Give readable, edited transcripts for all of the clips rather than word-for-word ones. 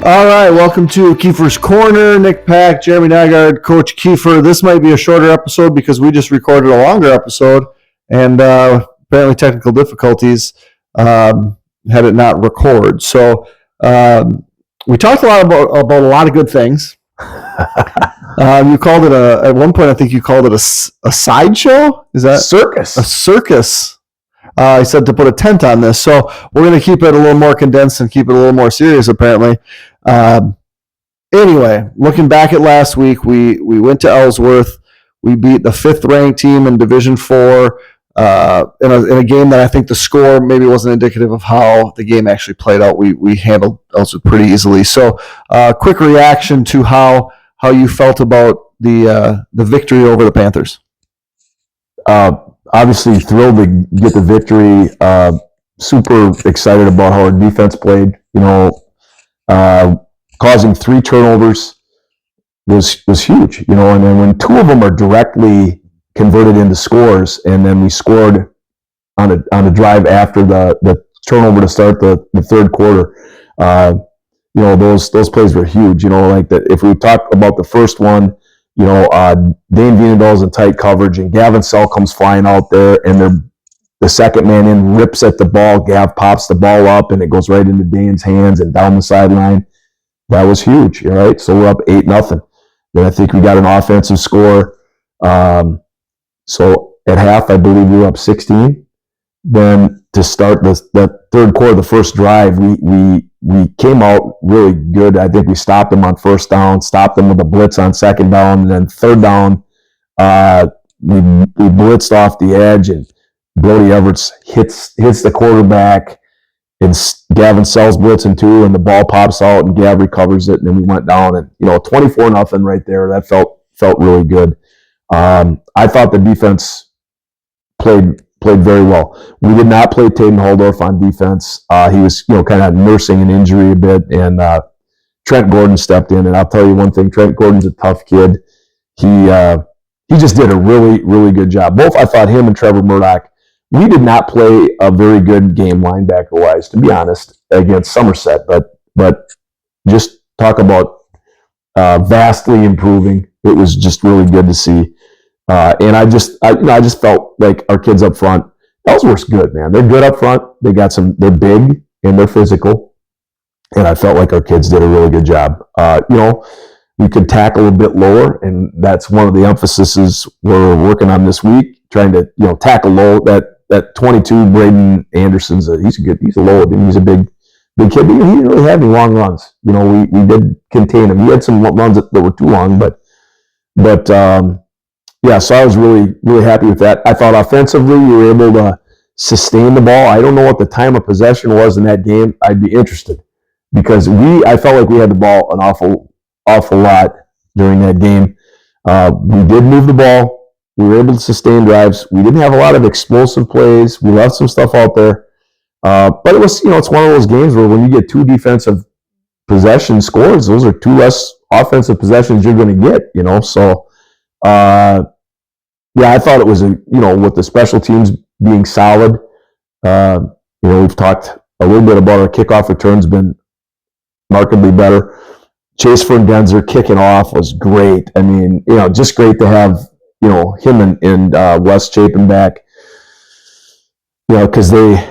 All right, welcome to Keefer's Corner. Nick Pack, Jeremy Nygaard, Coach Keefer. This might be a shorter episode because we just recorded a longer episode, and apparently technical difficulties had it not record. So we talked a lot about a lot of good things. You called it at one point, I think you called it a sideshow? Is that circus? A circus. I said to put a tent on this. So we're going to keep it a little more condensed and keep it a little more serious, apparently. Anyway, looking back at last week, we went to Ellsworth. We beat the 5th-ranked team in Division 4 in a game that I think the score maybe wasn't indicative of how the game actually played out. We handled Ellsworth pretty easily. So quick reaction to how you felt about the victory over the Panthers. Obviously thrilled to get the victory. Super excited about how our defense played. Causing 3 turnovers was huge. And then when 2 of them are directly converted into scores, and then we scored on a drive after the turnover to start the third quarter. Those plays were huge. Like that. If we talk about the first one. Dane Viendahl's in tight coverage, and Gavin Sell comes flying out there, and the second man in rips at the ball. Gav pops the ball up, and it goes right into Dane's hands and down the sideline. That was huge, all right? So we're up 8-0. Then I think we got an offensive score. So at half, I believe we were up 16. Then to start the third quarter, the first drive, we came out really good. I think we stopped them on first down, stopped them with a blitz on second down, and then third down, we blitzed off the edge, and Brody Everts hits the quarterback, and Gavin Sells blitzing too, and the ball pops out, and Gav recovers it, and then we went down, and 24-0 right there. That felt really good. I thought the defense played very well. We did not play Taden Holdorf on defense. He was, kind of nursing an injury a bit, and Trent Gordon stepped in. And I'll tell you one thing: Trent Gordon's a tough kid. He just did a really, really good job. Both, I thought, him and Trevor Murdoch. We did not play a very good game linebacker-wise, to be honest, against Somerset. But just talk about vastly improving. It was just really good to see. And I just felt like our kids up front, Ellsworth's good, man. They're good up front. They're big and they're physical. And I felt like our kids did a really good job. We could tackle a bit lower, and that's one of the emphases we're working on this week, trying to, tackle low. That 22, Braden Anderson's he's a low, he's a big kid, but he didn't really have any long runs. We did contain him. He had some runs that were too long, but yeah, so I was really, really happy with that. I thought offensively we were able to sustain the ball. I don't know what the time of possession was in that game. I'd be interested because I felt like we had the ball an awful lot during that game. We did move the ball. We were able to sustain drives. We didn't have a lot of explosive plays. We left some stuff out there. But it was, it's one of those games where when you get 2 defensive possession scores, those are 2 less offensive possessions you're going to get, So, yeah, I thought it was with the special teams being solid. We've talked a little bit about our kickoff returns been markedly better. Chase Ferndenzer kicking off was great. I mean, just great to have him and Wes Chapin back. Because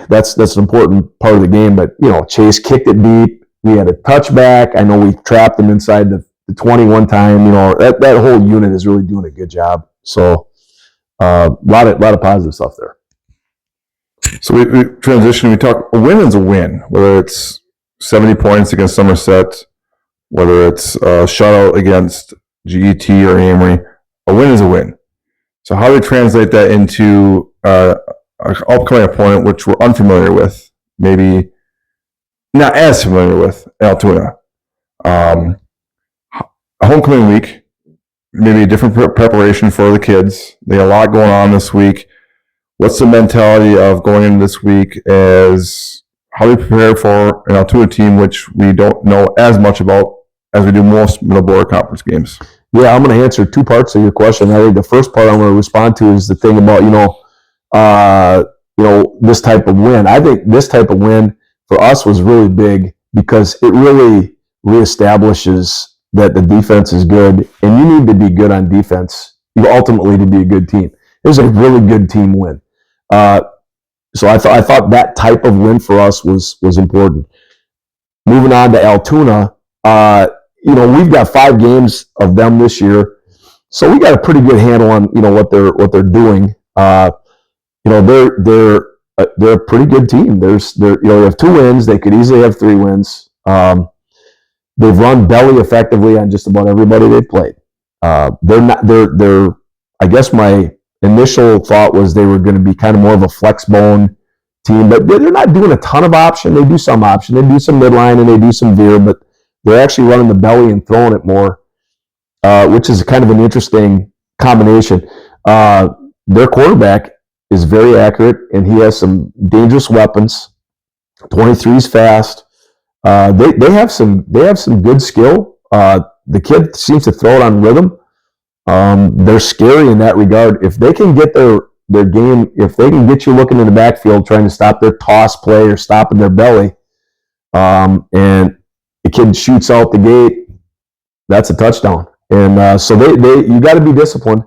that's an important part of the game. But Chase kicked it deep. We had a touchback. I know we trapped him inside the 21 time. That whole unit is really doing a good job. So a lot of positive stuff there. So we transition. We talk. A win is a win, whether it's 70 points against Somerset, whether it's a shutout against GET or Amory. A win is a win. So how do we translate that into an upcoming opponent which we're unfamiliar with, maybe not as familiar with, Altoona? A homecoming week, maybe a different preparation for the kids. They got a lot going on this week. What's the mentality of going into this week as how do we prepare for an Altoona team which we don't know as much about as we do most middle border conference games? Yeah, I'm going to answer 2 parts of your question. I think the first part I'm going to respond to is the thing about, this type of win. I think this type of win for us was really big because it really reestablishes that the defense is good, and you need to be good on defense ultimately to be a good team. It was a really good team win. So I thought that type of win for us was important. Moving on to Altoona, we've got 5 games of them this year, so we got a pretty good handle on what they're doing. They're a pretty good team. They have 2 wins. They could easily have 3 wins. They've run belly effectively on just about everybody they've played. I guess my initial thought was they were going to be kind of more of a flex bone team, but they're not doing a ton of option. They do some option. They do some midline and they do some veer, but they're actually running the belly and throwing it more, which is kind of an interesting combination. Their quarterback is very accurate, and he has some dangerous weapons. 23's fast. They have some good skill. The kid seems to throw it on rhythm. They're scary in that regard. If they can get their game, if they can get you looking in the backfield trying to stop their toss play or stopping their belly, and the kid shoots out the gate, that's a touchdown. And so you got to be disciplined.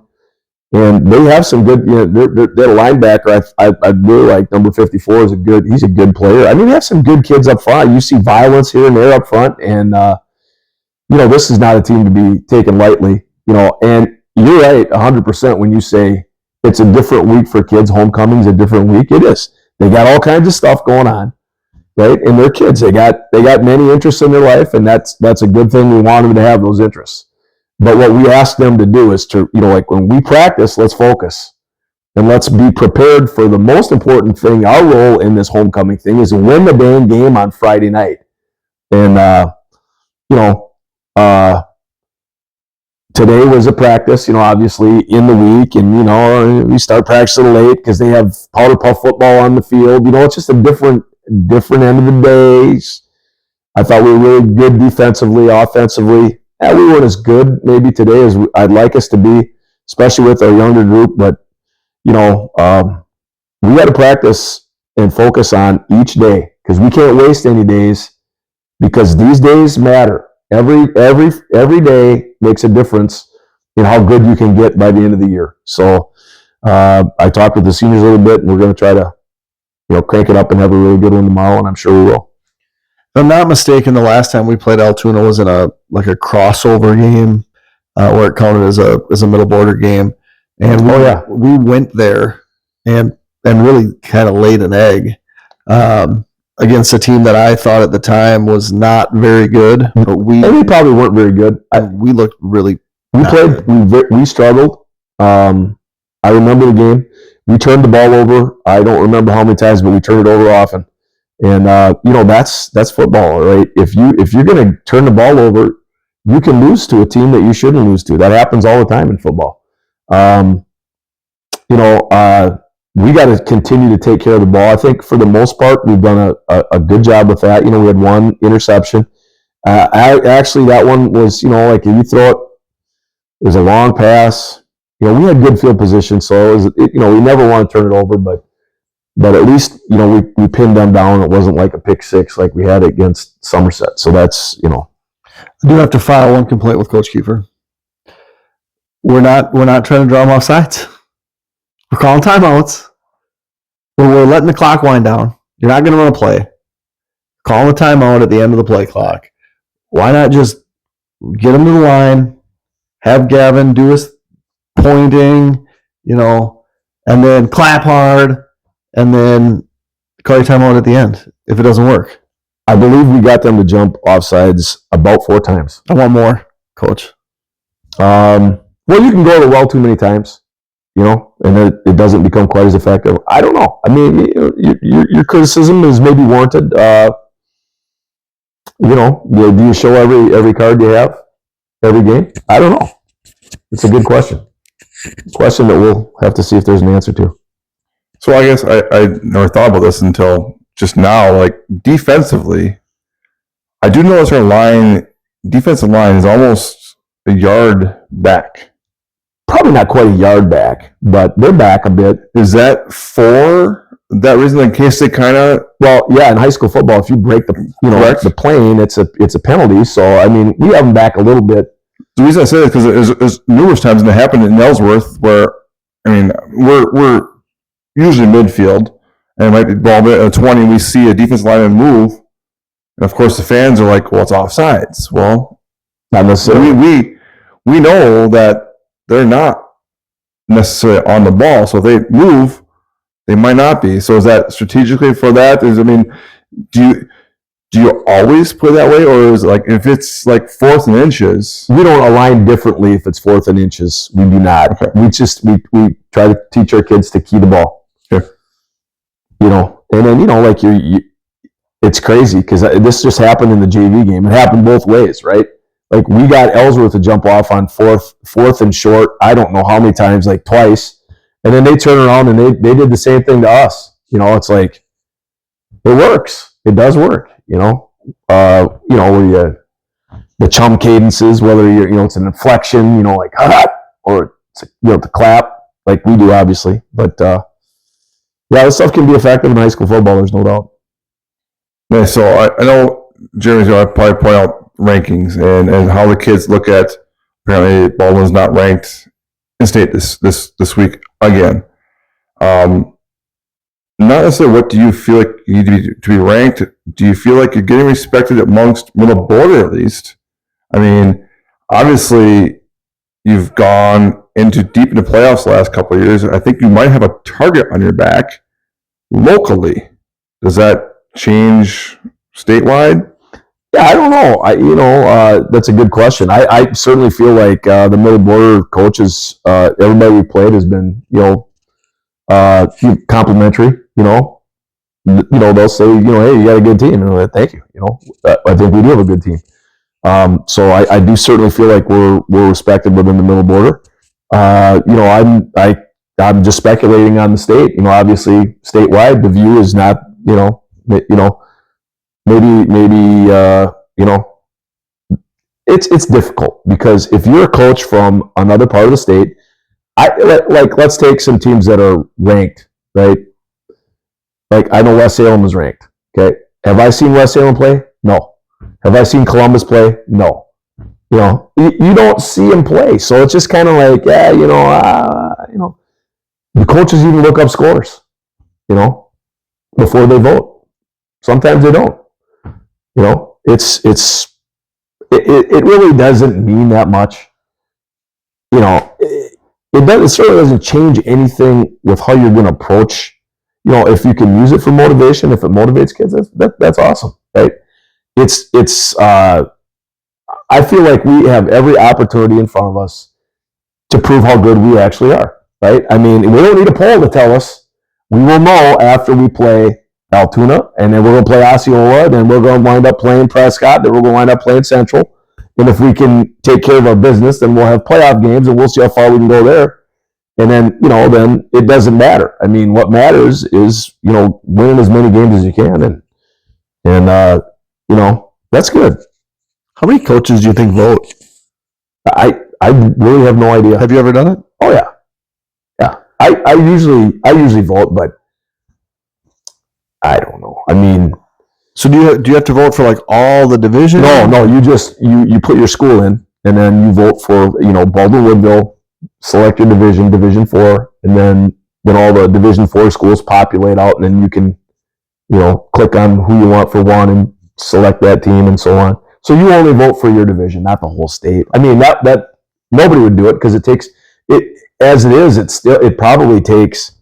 And they have some good, they're a linebacker. I really like number 54 he's a good player. I mean, they have some good kids up front. You see violence here and there up front, and this is not a team to be taken lightly. And you're right 100% when you say it's a different week for kids. Homecoming's a different week. It is. They got all kinds of stuff going on, right? And they're kids. They got many interests in their life, and that's a good thing. We want them to have those interests. But what we ask them to do is to, like when we practice, let's focus and let's be prepared for the most important thing. Our role in this homecoming thing is to win the dang game on Friday night. And, today was a practice, obviously in the week, and, we start practicing late because they have powder puff football on the field. It's just a different end of the days. I thought we were really good defensively, offensively. Yeah, we weren't as good maybe today as I'd like us to be, especially with our younger group. But, we got to practice and focus on each day because we can't waste any days because these days matter. Every day makes a difference in how good you can get by the end of the year. So I talked with the seniors a little bit, and we're going to try to, crank it up and have a really good one tomorrow, and I'm sure we will. If I'm not mistaken, the last time we played Altoona was in a crossover game where it counted as a middle border game, and we went there and really kind of laid an egg against a team that I thought at the time was not very good, but they probably weren't very good. We looked really. We struggled. I remember the game. We turned the ball over. I don't remember how many times, but we turned it over often. And that's football, right? If you're going to turn the ball over, you can lose to a team that you shouldn't lose to. That happens all the time in football. We got to continue to take care of the ball. I think for the most part, we've done a good job with that. We had 1 interception. Actually, that one was, if you throw it, it was a long pass. We had good field position, so it was, we never want to turn it over, but at least, we pinned them down. It wasn't like a pick 6 like we had against Somerset. So that's, I do have to file one complaint with Coach Keefer. We're not trying to draw them off sides. We're calling timeouts. We're letting the clock wind down. You're not going to run a play. Calling a timeout at the end of the play clock. Why not just get them to the line, have Gavin do his pointing, and then clap hard, and then call your timeout at the end if it doesn't work. I believe we got them to jump offsides about 4 times. I want more, Coach. Well, you can go to well too many times, and it doesn't become quite as effective. I don't know. I mean, your criticism is maybe warranted. Do you show every card you have every game? I don't know. It's a good question. It's a question that we'll have to see if there's an answer to. So I guess I never thought about this until just now. Like defensively, I do notice our defensive line is almost a yard back. Probably not quite a yard back, but they're back a bit. Is that for that reason in case they kind of Well, yeah, in high school football, if you break Correct. the plane, it's a penalty. So I mean, we have them back a little bit. the reason I say that because there's numerous times, and it happened in Ellsworth, where I mean we're usually midfield, and it might be ball at a 20, and we see a defensive lineman move, and of course the fans are like, "Well, it's offsides." Well, Not necessarily. we know that they're not necessarily on the ball, so if they move, they might not be. So is that strategically for that? Do you always play that way, or is it like if it's like 4th and inches? We don't align differently if it's 4th and inches. We do not. Okay. We try to teach our kids to key the ball. Okay. And then like it's crazy because this just happened in the JV game. It happened both ways, right? Like we got Ellsworth to jump off on fourth and short. I don't know how many times, like twice, and then they turn around and they did the same thing to us. It's like it works. It does work. Where the chum cadences, whether it's an inflection, like or it's the clap, like we do, obviously. But yeah, this stuff can be effective in high school football. There's no doubt. Yeah, so I know Jeremy's going to probably point out rankings and how the kids look at. Apparently, Baldwin's not ranked in state this week again. Not necessarily what do you feel like you need to be ranked. Do you feel like you're getting respected amongst middle border at least? I mean, obviously, you've gone into deep into playoffs the last couple of years. I think you might have a target on your back locally. Does that change statewide? Yeah, I don't know. That's a good question. I certainly feel like the middle border coaches, everybody we played has been, complimentary. They'll say, hey, you got a good team, and I'm like, thank you. I think we do have a good team. So I do certainly feel like we're respected within the middle border. I'm just speculating on the state. Obviously statewide, the view is not, maybe it's difficult because if you're a coach from another part of the state, let's take some teams that are ranked, right? Like I know West Salem is ranked. Okay, have I seen West Salem play? No. Have I seen Columbus play? No. You don't see them play, so it's just kind of like, the coaches even look up scores, before they vote. Sometimes they don't. It really doesn't mean that much. It certainly doesn't change anything with how you're going to approach. If you can use it for motivation, if it motivates kids, that's awesome, right? I feel like we have every opportunity in front of us to prove how good we actually are, right? I mean, we don't need a poll to tell us. We will know after we play Altoona, and then we're going to play Osceola, then we're going to wind up playing Prescott, then we're going to wind up playing Central. And if we can take care of our business, then we'll have playoff games, and we'll see how far we can go there. And then, then it doesn't matter. I mean, what matters is, winning as many games as you can, and that's good. How many coaches do you think vote? I really have no idea. Have you ever done it? Oh yeah. I usually vote, but I don't know. I mean, so do you have to vote for like all the division? No. You put your school in, and then you vote for Baldwin Woodville. Select your Division 4, and then all the Division 4 schools populate out, and then you can click on who you want for one and select that team and so on. So you only vote for your division, not the whole state. I mean that nobody would do it because it takes it as it is. It probably takes.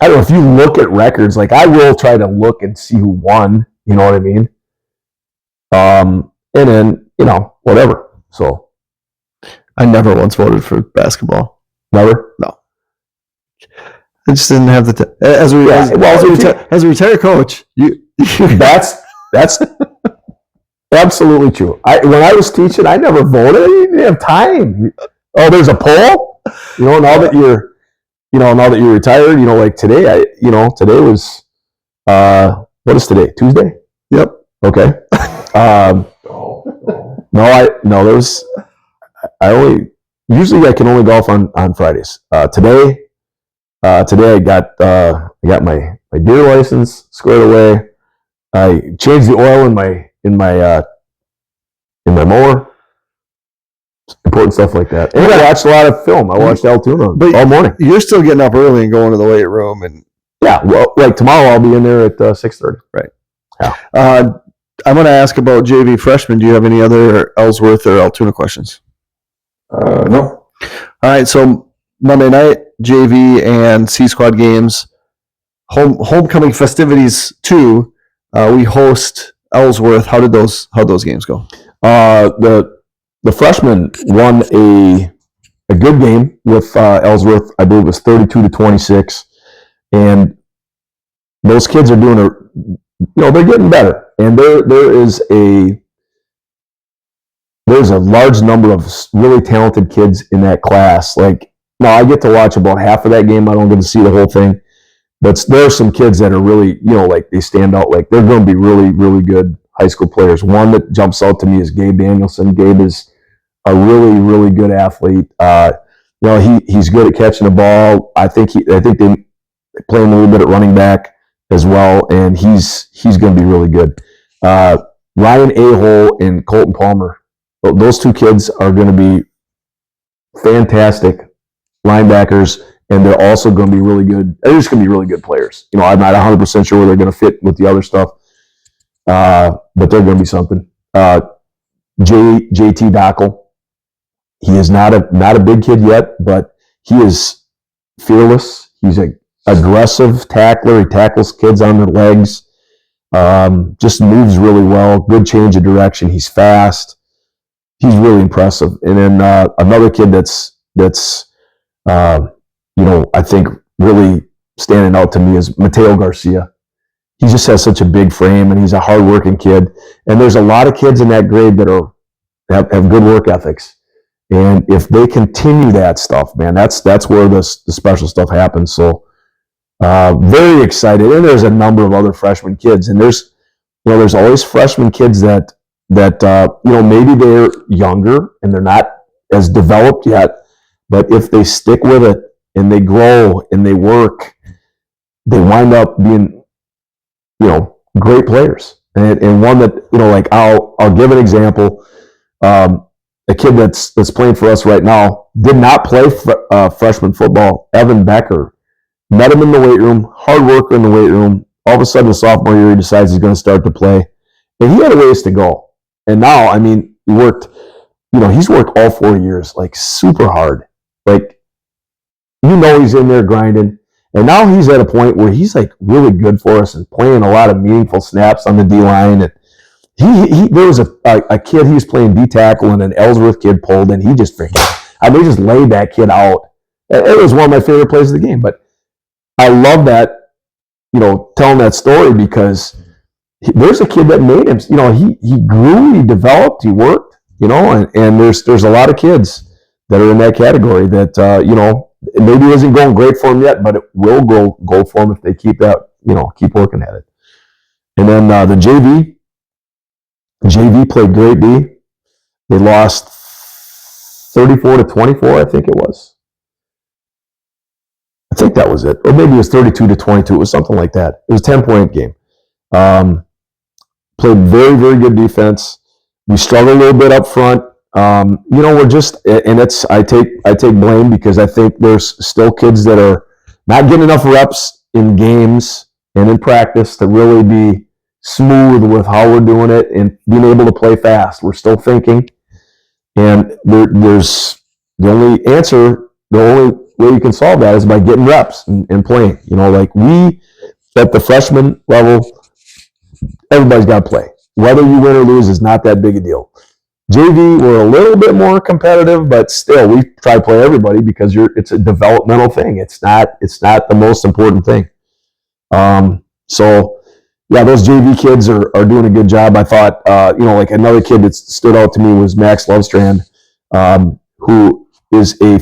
I don't know if you look at records. Like I will try to look and see who won. You know what I mean? And then whatever. So I never once voted for basketball. Never. No. I just didn't have the as a retired coach. That's absolutely true. When I was teaching, I never voted. I didn't have time. Oh, there's a poll. Now that you're retired, like today. Today was what is today? Tuesday. Yep. Okay. There was. Usually I can only golf on Fridays. Today, Today I got my deer license squared away. I changed the oil in my mower. Important stuff like that. And I watched a lot of film. I watched Altoona all morning. You're still getting up early and going to the weight room, and well, like tomorrow I'll be in there at 6:30. Right. Yeah. I'm going to ask about JV freshmen. Do you have any other Ellsworth or Altoona questions? No. All right. So Monday night JV and C Squad games, homecoming festivities too. We host Ellsworth. How did those games go? The freshmen won a good game with Ellsworth. I believe it was 32-26, and those kids are doing they're getting better. And there's a large number of really talented kids in that class. Like, now I get to watch about half of that game. I don't get to see the whole thing, but there are some kids that are really, like they stand out. Like, they're going to be really, really good high school players. One that jumps out to me is Gabe Danielson. Gabe is a really, really good athlete. He's good at catching the ball. I think they play him a little bit at running back as well, and he's going to be really good. Ryan Ahole and Colton Palmer, those two kids are going to be fantastic linebackers, and they're also going to be really good. They're just going to be really good players. I'm not 100% sure where they're going to fit with the other stuff, but they're going to be something. JT Dockel, he is not a big kid yet, but he is fearless. He's an aggressive tackler. He tackles kids on their legs. Just moves really well. Good change of direction. He's fast. He's really impressive. And then another kid that's I think really standing out to me is Mateo Garcia. He just has such a big frame, and he's a hardworking kid. And there's a lot of kids in that grade that have good work ethics. And if they continue that stuff, man, that's where the special stuff happens. So very excited. And there's a number of other freshman kids, and there's always freshman kids that maybe they're younger and they're not as developed yet, but if they stick with it and they grow and they work, they wind up being great players. And one that like I'll give an example. A kid that's playing for us right now did not play freshman football. Evan Becker, met him in the weight room, hard worker in the weight room. All of a sudden, the sophomore year, he decides he's going to start to play, and he had a ways to go. And now, he worked. He's worked all 4 years like super hard. Like, he's in there grinding, and now he's at a point where he's like really good for us and playing a lot of meaningful snaps on the D line. And there was a kid he was playing D tackle, and an Ellsworth kid pulled, and he just they just laid that kid out. It was one of my favorite plays of the game. But I love that, telling that story, because there's a kid that made him. He grew, he developed, he worked. And there's a lot of kids that are in that category that it maybe isn't going great for them yet, but it will go for them if they keep keep working at it. And then the JV played great D. They lost 34-24, I think it was. I think that was it. Or maybe it was 32-22. It was something like that. It was a 10-point game. Played very, very good defense. We struggled a little bit up front. We're just, and I take blame, because I think there's still kids that are not getting enough reps in games and in practice to really be smooth with how we're doing it and being able to play fast. We're still thinking, and there's the only way you can solve that is by getting reps and playing. Like we at the freshman level, everybody's got to play. Whether you win or lose is not that big a deal. JV, we're a little bit more competitive, but still, we try to play everybody because it's a developmental thing. It's not the most important thing. So yeah, those JV kids are doing a good job. I thought, like another kid that stood out to me was Max Lovestrand, who is a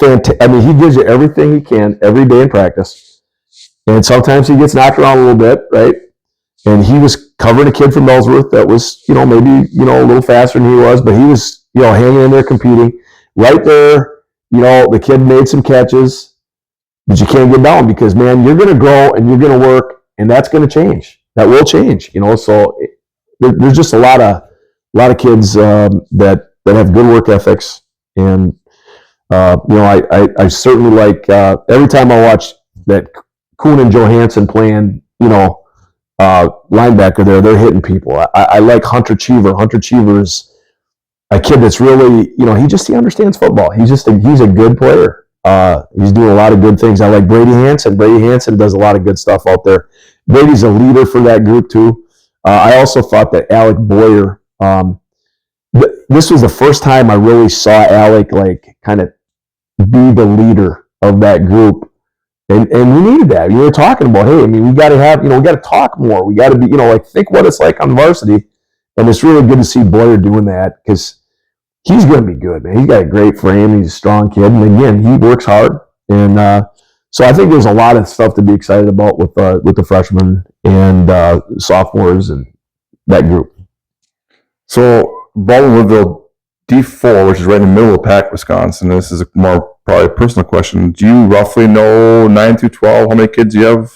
fantastic. He gives you everything he can every day in practice, and sometimes he gets knocked around a little bit, right? And he was covering a kid from Ellsworth that was, maybe a little faster than he was, but he was, hanging in there competing. Right there, the kid made some catches. But you can't get down because, man, you're going to grow and you're going to work, and that's going to change. That will change, So there's just a lot of kids that have good work ethics, and I certainly like every time I watch that Kuhn and Johansson playing, linebacker there, they're hitting people. I like Hunter Cheever. Hunter Cheever is a kid that's really, he understands football. He's a good player. He's doing a lot of good things. I like Brady Hansen. Brady Hansen does a lot of good stuff out there. Brady's a leader for that group too. I also thought that Alec Boyer, this was the first time I really saw Alec like kind of be the leader of that group. And we needed that. You were talking about, hey, I mean, we got to talk more. We got to be, think what it's like on varsity. And it's really good to see Boyer doing that because he's going to be good, man. He's got a great frame. He's a strong kid. And again, he works hard. And so I think there's a lot of stuff to be excited about with the freshmen and sophomores and that group. So Baldwin-Woodville D4, which is right in the middle of Pack, Wisconsin. This is a more probably a personal question. Do you roughly know 9 through 12 how many kids you have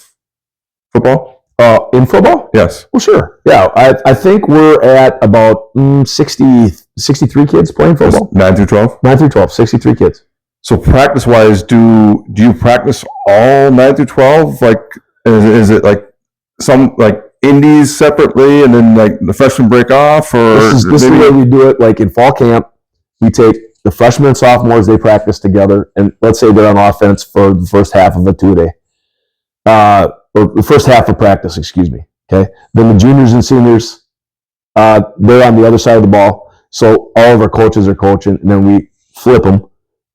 football? In football? Yes. Well, sure. Yeah, I think we're at about 63 kids playing football. 9 through 12? 9 through 12, 63 kids. So practice-wise, do you practice all 9 through 12? Like, is it like some like indies separately, and then like the freshmen break off, or this is the way we do it. Like in fall camp, we take the freshmen and sophomores, they practice together, and let's say they're on offense for the first half of a 2-day, or the first half of practice, excuse me. Okay, then the juniors and seniors, they're on the other side of the ball, so all of our coaches are coaching, and then we flip them,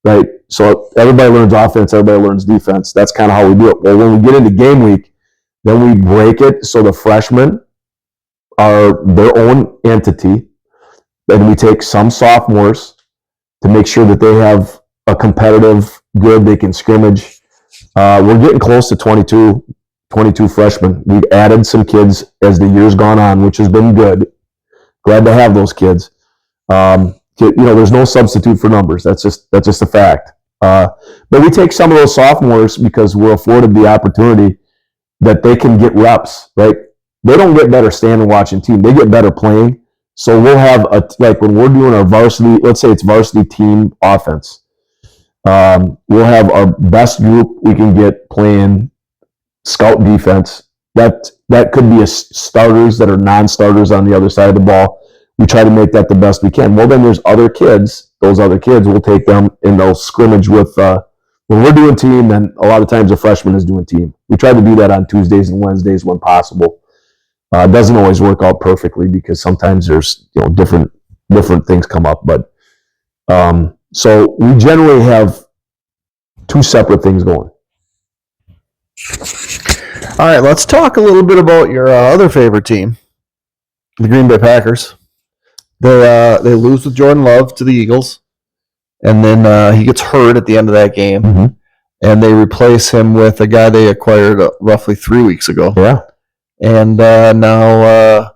right? So everybody learns offense, everybody learns defense. That's kind of how we do it. Well, when we get into game week, then we break it so the freshmen are their own entity. Then we take some sophomores to make sure that they have a competitive good, they can scrimmage. We're getting close to 22 freshmen. We've added some kids as the year's gone on, which has been good. Glad to have those kids. There's no substitute for numbers. That's just a fact. But we take some of those sophomores because we're afforded the opportunity that they can get reps, right? They don't get better standing watching team. They get better playing. So we'll have when we're doing our varsity, let's say it's varsity team offense, we'll have our best group we can get playing scout defense. That could be starters that are non-starters on the other side of the ball. We try to make that the best we can. Well, then there's other kids. Those other kids, we'll take them and they'll scrimmage with, when we're doing team, then a lot of times a freshman is doing team. We try to do that on Tuesdays and Wednesdays when possible. It doesn't always work out perfectly because sometimes there's different things come up. But so we generally have two separate things going. All right, let's talk a little bit about your other favorite team, the Green Bay Packers. They lose with Jordan Love to the Eagles, and then he gets hurt at the end of that game, and they replace him with a guy they acquired roughly 3 weeks ago. Yeah. And now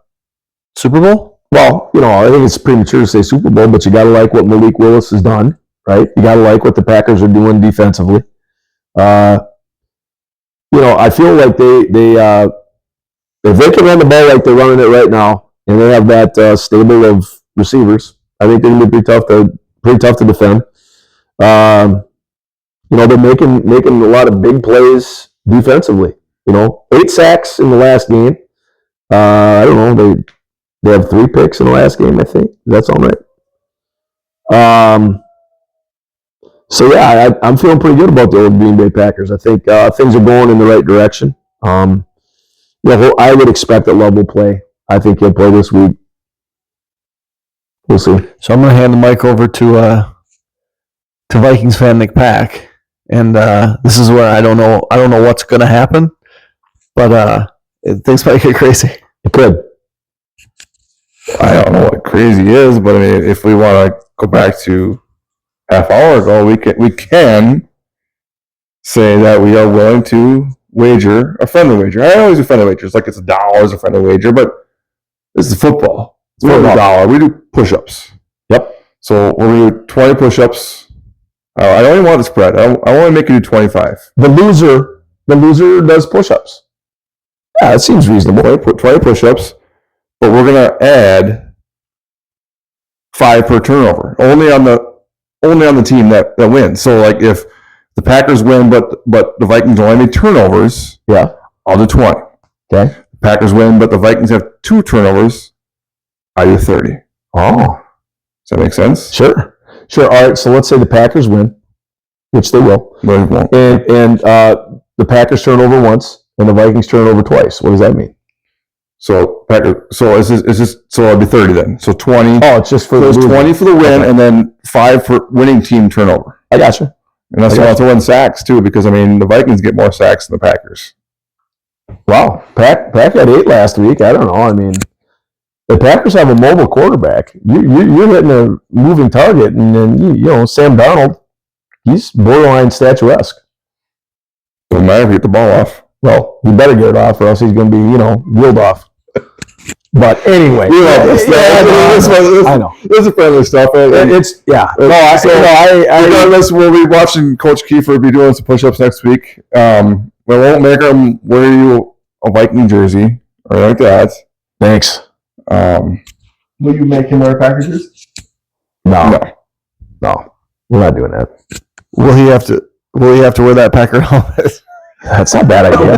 Super Bowl? Well, I think it's premature to say Super Bowl, but you got to like what Malik Willis has done, right? You got to like what the Packers are doing defensively. I feel like they if they can run the ball like they're running it right now, and they have that stable of receivers, I think they're going to be pretty tough to defend. They're making a lot of big plays defensively. 8 sacks in the last game. I don't know. They have 3 picks in the last game, I think. Does that sound right? So yeah, I'm feeling pretty good about the old Green Bay Packers. I think things are going in the right direction. I would expect that Love will play. I think he'll play this week. We'll see. So I'm going to hand the mic over to Vikings fan Nick Pack, and this is where I don't know what's going to happen, but things might get crazy. It could. I don't know what crazy is, but I mean, if we want to go back to half hour ago, we can say that we are willing to wager a friendly wager. I always do friendly wagers, like it's $1 as a friendly wager, but this is football. It's $1. We do push-ups. Yep. So we're going to do 20 push-ups I don't even want the spread. I want to make it do 25. The loser does push-ups. Yeah, it seems reasonable. 20 push-ups, but we're going to add 5 per turnover. Only on the team that wins. So like if the Packers win, but the Vikings don't have any turnovers, Yeah. I'll do 20. Okay. The Packers win, but the Vikings have 2 turnovers, I do 30. Oh, Does that make sense? sure. All right. So let's say the Packers win, which they will, No, it won't. and the Packers turn over once, and the Vikings turn over twice. What does that mean? So Packers. So it's just so it'll be 30 then. So 20. Oh, it's just for So the it's loser. 20 for the win, Okay. and then 5 for winning team turnover. I gotcha. And that's I why got I'll throw in sacks too, because I mean the Vikings get more sacks than the Packers. Wow. Pack had 8 last week. I don't know. I mean, the Packers have a mobile quarterback. You're hitting a moving target, and then you know Sam Darnold, he's borderline statuesque. Doesn't matter if you get the ball off. Well, he better get it off, or else he's going to be wheeled off. But anyway, We love this stuff. I know. This is friendly stuff. It's yeah. No, Regardless, we'll be watching Coach Keefer be doing some push-ups next week. We won't make him wear you a Viking jersey or like that. Thanks. Will you make him wear Packers jersey? No, we're not doing that. Will he have to wear that Packer helmet? That's not a bad idea.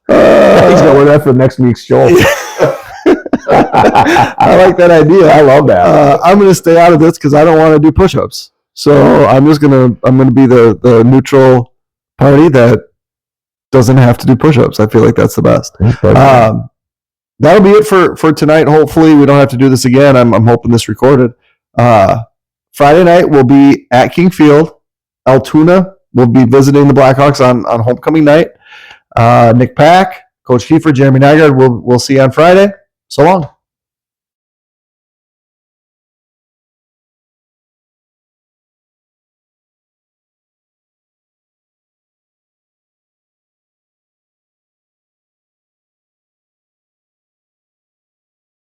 He's gonna wear that for next week's show. I like that idea. I love that. I'm going to stay out of this because I don't want to do push-ups. So I'm going to be the neutral party that doesn't have to do push-ups. I feel like that's the best. That'll be it for tonight. Hopefully we don't have to do this again. I'm hoping this recorded. Friday night we'll be at King Field. Altoona will be visiting the Blackhawks on homecoming night. Nick Pack, Coach Keefer, Jeremy Nygaard, we'll see you on Friday. So long.